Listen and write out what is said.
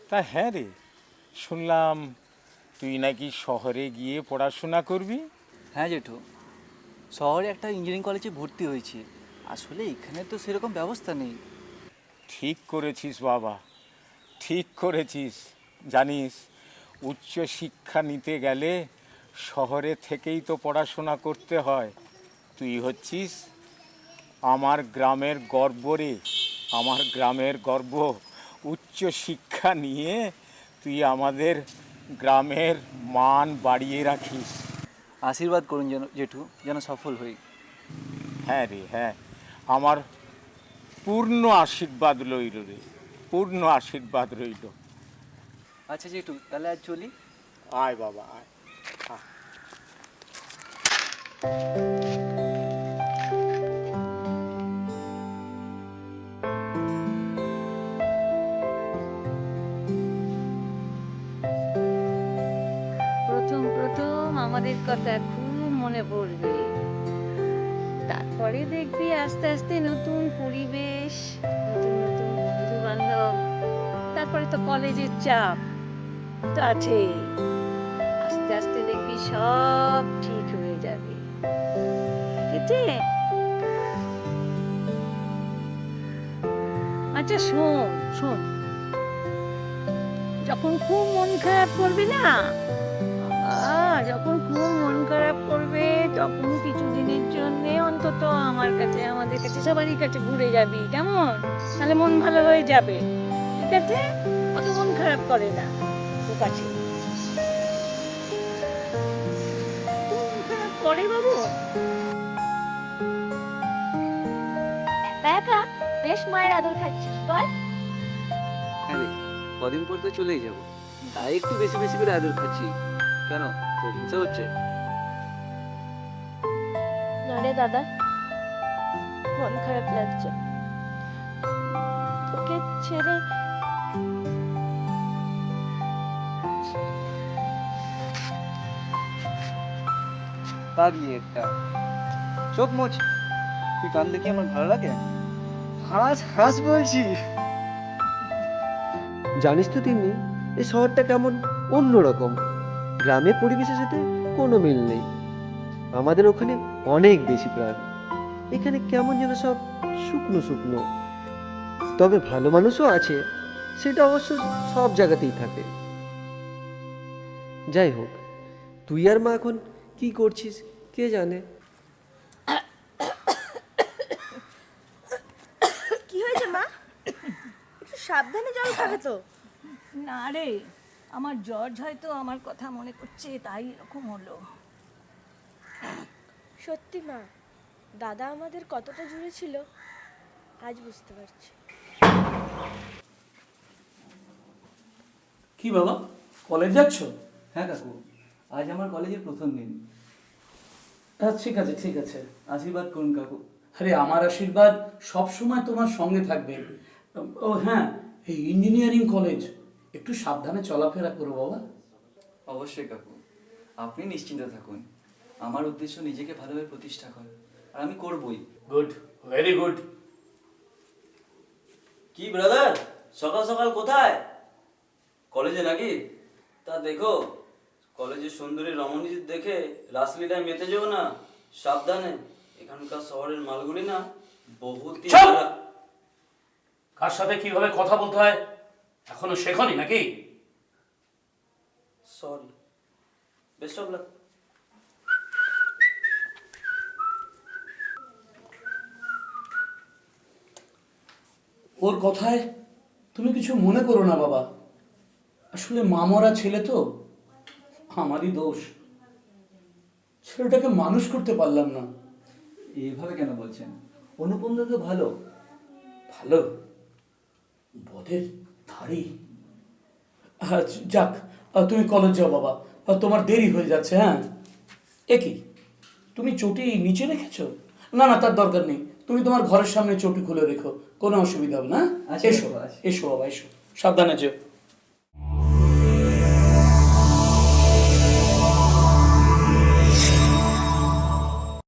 তা হ্যাঁ রে, শুনলাম তুই নাকি শহরে গিয়ে পড়াশোনা করবি। হ্যাঁ জেঠু, শহরে একটা ইঞ্জিনিয়ারিং কলেজে ভর্তি হয়েছি। আসলে এখানে তো সেরকম ব্যবস্থা নেই। ঠিক করেছিস বাবা, ঠিক করেছিস। জানিস, উচ্চ শিক্ষা নিতে গেলে শহরে থেকেই তো পড়াশোনা করতে হয়। তুই হচ্ছিস আমার গ্রামের গর্ব রে, আমার গ্রামের গর্ব। উচ্চ শিক্ষা নিয়ে তুই আমাদের গ্রামের মান বাড়িয়ে রাখিস। আশীর্বাদ করুন যেন জেঠু, যেন সফল হই। হ্যাঁ রে, হ্যাঁ, আমার পূর্ণ আশীর্বাদ রইল রে, পূর্ণ আশীর্বাদ রইল। আচ্ছা জেঠু, তাহলে আজ চলি। আয় বাবা আয়। প্রথম প্রথম আমাদের কথা খুব মনে পড়বে, তারপরে দেখবি আস্তে আস্তে নতুন পরিবেশ, নতুন নতুন বন্ধু বান্ধব, তারপরে তো কলেজের চাপ তো আছেই। আস্তে আস্তে দেখবি সব ঠিক হয়ে যাবে, ঠিক আছে? আচ্ছা শোন শোন, যখন খুব মন খারাপ করবি না, যখন খুব মন খারাপ করবে, তখন কিছুদিনের জন্য অন্তত আমার কাছে, আমাদের কাছে, সবারই কাছে ঘুরে যাবি, কেমন? তাহলে মন ভালো হয়ে যাবে, ঠিক আছে? অত মন খারাপ করে না তোর কাছে। মন খারাপ করে বাবু? একা একা বেশ মায়ের আদর খাচ্ছিস বল। হ্যাঁ রে, কদিন পর তো চলেই যাব, তাই একটু বেশি বেশি করে আদর খাচ্ছি। কেন, তোর হিংসা হচ্ছে? না রে দাদা, মন খারাপ লাগছে তোকে ছেড়ে। পাগলি একটা, চোখ মোচ। তুই কান দেখি আমার ভালো লাগে? হাস হাস বলছি। জানিস তো তিন্নি, এই শহরটা কেমন অন্যরকম। গ্রামের পরিবেশের সাথে কোনো মিল নেই। আমাদের ওখানে অনেক বেশি প্রাণ, এখানে কেমন যেন সব শুকনো শুকনো। তবে ভালো মানুষও আছে, সেটা অবশ্য সব জায়গাতেই থাকে। যাই হোক, তুই আর মা এখন কি করছিস কে জানে। কি হয়েছে মা? একটু সাবধানে জল খাবে তো। না রে, আমার জর্জ হয়তো আমার কথা মনে করছে, তাই এরকম হলো। সত্যি মা, দাদা আমাদের কতটা জুড়ে ছিল আজ বুঝতে পারছি। কি বাবা, কলেজ যাচ্ছ? হ্যাঁ কাকু, আজ আমার কলেজের প্রথম দিন। ঠিক আছে ঠিক আছে। আশীর্বাদ করুন কাকু। আরে আমার আশীর্বাদ সবসময় তোমার সঙ্গে থাকবে। ও হ্যাঁ, এই ইঞ্জিনিয়ারিং কলেজ, একটু সাবধানে চলাফেরা করো বাবা। অবশ্যই কাকু, আপনি নিশ্চিন্ত থাকুন। আমার উদ্দেশ্য নিজেকে ভালোভাবে প্রতিষ্ঠা করা, আর আমি করবই। Good, very good. কি ব্রাদার, সকাল সকাল কোথায়? কলেজে নাকি? তা দেখো, কলেজের সুন্দরী রমণীদের দেখে রাসলীলায় মেতে যেও না, সাবধানে। এখানকার শহরের মালগুলি না বহুতই চুপ! খারাপ। কার সাথে কিভাবে কথা বলতে হয় এখনো শেখনি নাকি? Sorry, best of luck. ওর কথায় তুমি কিছু মনে করো না বাবা, আসলে মামরা ছেলে তো, আমারই দোষ। ছেলেটাকে মানুষ করতে পারলাম না। এইভাবে কেন বলছেন? অনুপম দা তো ভালো। ভালো? বদের ধাড়ি। যাক, তুমি কলেজ যাও বাবা, তোমার দেরি হয়ে যাচ্ছে। হ্যাঁ, একই, তুমি চটি নিচে রেখেছো? না না, তার দরকার নেই, তুমি তোমার ঘরের সামনে চটি খুলে রেখো, কোনো অসুবিধা হবে না। আচ্ছা, এসো বাবা, আচ্ছা। এসো বাবা, এসো, সাবধানে যেও।